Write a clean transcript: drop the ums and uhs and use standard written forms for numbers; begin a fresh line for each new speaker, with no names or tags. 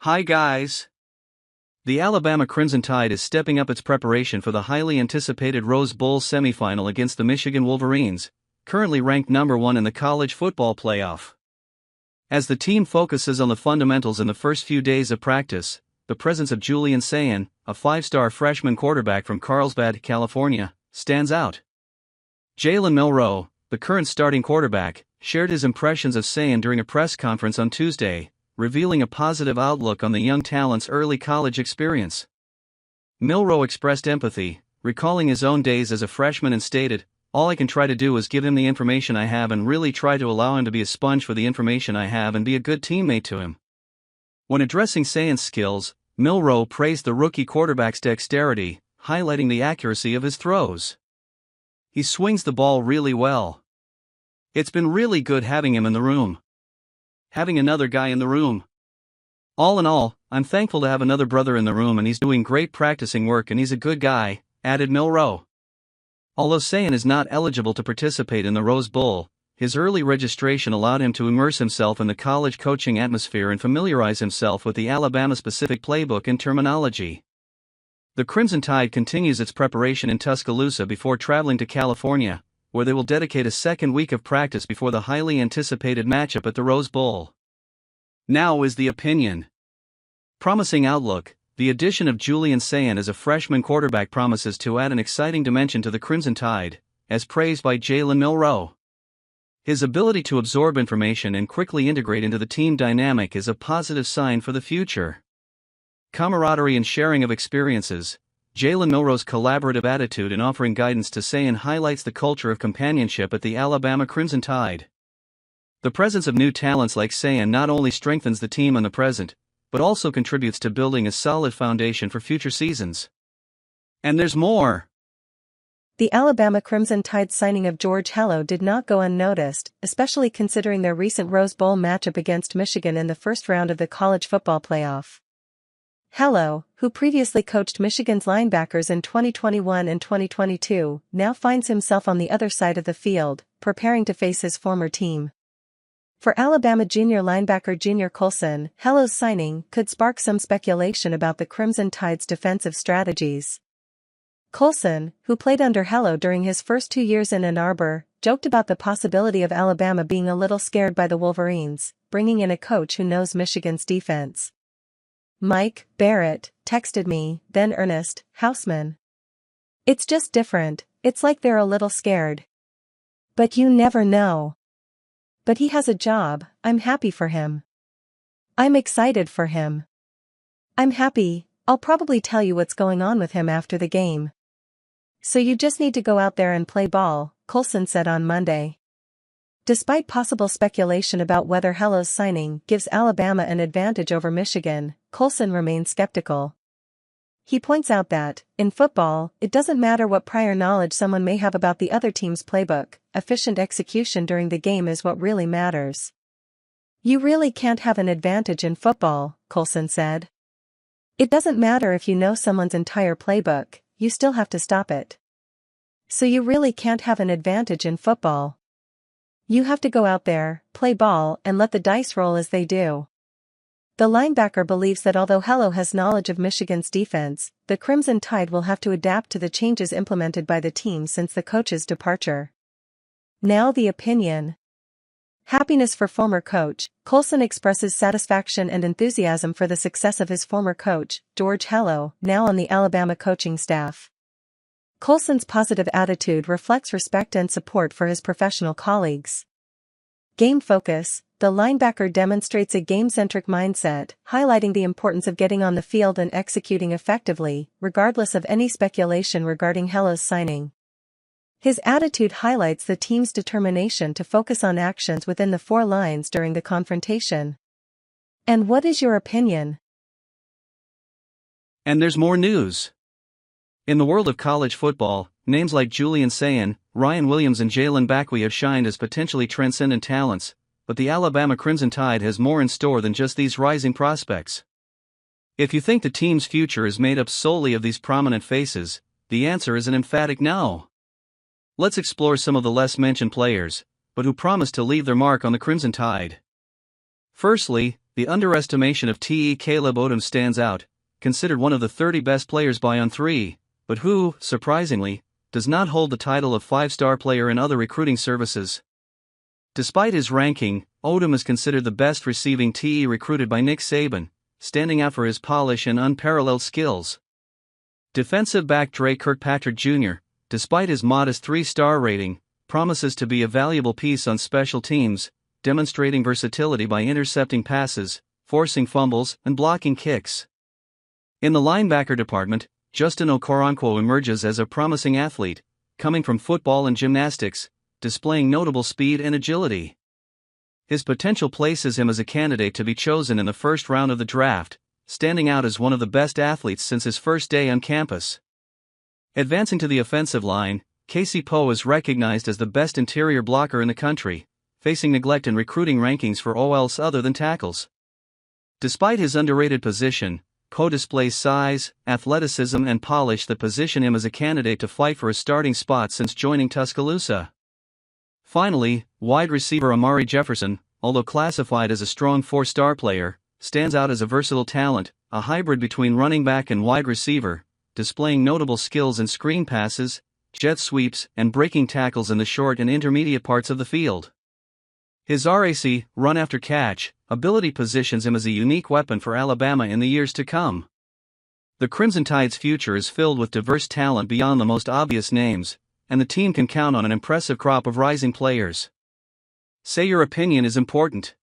Hi guys! The Alabama Crimson Tide is stepping up its preparation for the highly anticipated Rose Bowl semifinal against the Michigan Wolverines, currently ranked number 1 in the college football playoff. As the team focuses on the fundamentals in the first few days of practice, the presence of Julian Sayin, a 5-star freshman quarterback from Carlsbad, California, stands out. Jalen Milroe, the current starting quarterback, shared his impressions of Sayin during a press conference on Tuesday, revealing a positive outlook on the young talent's early college experience. Milroe expressed empathy, recalling his own days as a freshman and stated, "All I can try to do is give him the information I have and really try to allow him to be a sponge for the information I have and be a good teammate to him." When addressing Sayin's skills, Milroe praised the rookie quarterback's dexterity, highlighting the accuracy of his throws. "He swings the ball really well. It's been really good having him in the room. Having another guy in the room. All in all, I'm thankful to have another brother in the room and he's doing great practicing work and he's a good guy," added Milroe. Although Sayin is not eligible to participate in the Rose Bowl, his early registration allowed him to immerse himself in the college coaching atmosphere and familiarize himself with the Alabama-specific playbook and terminology. The Crimson Tide continues its preparation in Tuscaloosa before traveling to California, where they will dedicate a second week of practice before the highly anticipated matchup at the Rose Bowl. Now is the opinion. Promising outlook. The addition of Julian Sayin as a freshman quarterback promises to add an exciting dimension to the Crimson Tide, as praised by Jalen Milroe. His ability to absorb information and quickly integrate into the team dynamic is a positive sign for the future. Camaraderie and sharing of experiences. Jalen Milroe's collaborative attitude in offering guidance to Sayin highlights the culture of companionship at the Alabama Crimson Tide. The presence of new talents like Sayin not only strengthens the team in the present, but also contributes to building a solid foundation for future seasons. And there's more!
The Alabama Crimson Tide signing of George Hello did not go unnoticed, especially considering their recent Rose Bowl matchup against Michigan in the first round of the college football playoff. Hello, who previously coached Michigan's linebackers in 2021 and 2022, now finds himself on the other side of the field, preparing to face his former team. For Alabama junior linebacker Junior Colson, Hello's signing could spark some speculation about the Crimson Tide's defensive strategies. Colson, who played under Hello during his first 2 years in Ann Arbor, joked about the possibility of Alabama being a little scared by the Wolverines, bringing in a coach who knows Michigan's defense. Mike Barrett texted me, then Ernest Hausman. "It's just different, it's like they're a little scared. But you never know. But he has a job, I'm happy for him. I'm excited for him. I'm happy, I'll probably tell you what's going on with him after the game. So you just need to go out there and play ball," Colson said on Monday. Despite possible speculation about whether Hello's signing gives Alabama an advantage over Michigan, Colson remains skeptical. He points out that, in football, it doesn't matter what prior knowledge someone may have about the other team's playbook, efficient execution during the game is what really matters. "You really can't have an advantage in football," Colson said. "It doesn't matter if you know someone's entire playbook, you still have to stop it. So you really can't have an advantage in football. You have to go out there, play ball, and let the dice roll as they do." The linebacker believes that although Hello has knowledge of Michigan's defense, the Crimson Tide will have to adapt to the changes implemented by the team since the coach's departure. Now the opinion. Happiness for former coach. Colson expresses satisfaction and enthusiasm for the success of his former coach, George Hello, now on the Alabama coaching staff. Colson's positive attitude reflects respect and support for his professional colleagues. Game focus. The linebacker demonstrates a game-centric mindset, highlighting the importance of getting on the field and executing effectively, regardless of any speculation regarding Hello's signing. His attitude highlights the team's determination to focus on actions within the 4 lines during the confrontation. And what is your opinion?
And there's more news. In the world of college football, names like Julian Sayin, Ryan Williams and Jalen Milroe have shined as potentially transcendent talents, but the Alabama Crimson Tide has more in store than just these rising prospects. If you think the team's future is made up solely of these prominent faces, the answer is an emphatic no. Let's explore some of the less mentioned players, but who promise to leave their mark on the Crimson Tide. Firstly, The underestimation of TE Caleb Odom stands out, considered one of the 30 best players by On3, but who, surprisingly, does not hold the title of 5-star player in other recruiting services. Despite his ranking, Odom is considered the best receiving TE recruited by Nick Saban, standing out for his polish and unparalleled skills. Defensive back Dre Kirkpatrick Jr., despite his modest 3-star rating, promises to be a valuable piece on special teams, demonstrating versatility by intercepting passes, forcing fumbles, and blocking kicks. In the linebacker department, Justin Okoronkwo emerges as a promising athlete, coming from football and gymnastics, displaying notable speed and agility. His potential places him as a candidate to be chosen in the first round of the draft, standing out as one of the best athletes since his first day on campus. Advancing to the offensive line, Casey Poe is recognized as the best interior blocker in the country, facing neglect in recruiting rankings for all else other than tackles. Despite his underrated position, Poe displays size, athleticism and polish that position him as a candidate to fight for a starting spot since joining Tuscaloosa. Finally, wide receiver Amari Jefferson, although classified as a strong 4-star player, stands out as a versatile talent, a hybrid between running back and wide receiver, displaying notable skills in screen passes, jet sweeps, and breaking tackles in the short and intermediate parts of the field. His RAC, run after catch, ability positions him as a unique weapon for Alabama in the years to come. The Crimson Tide's future is filled with diverse talent beyond the most obvious names, and the team can count on an impressive crop of rising players. Say your opinion is important.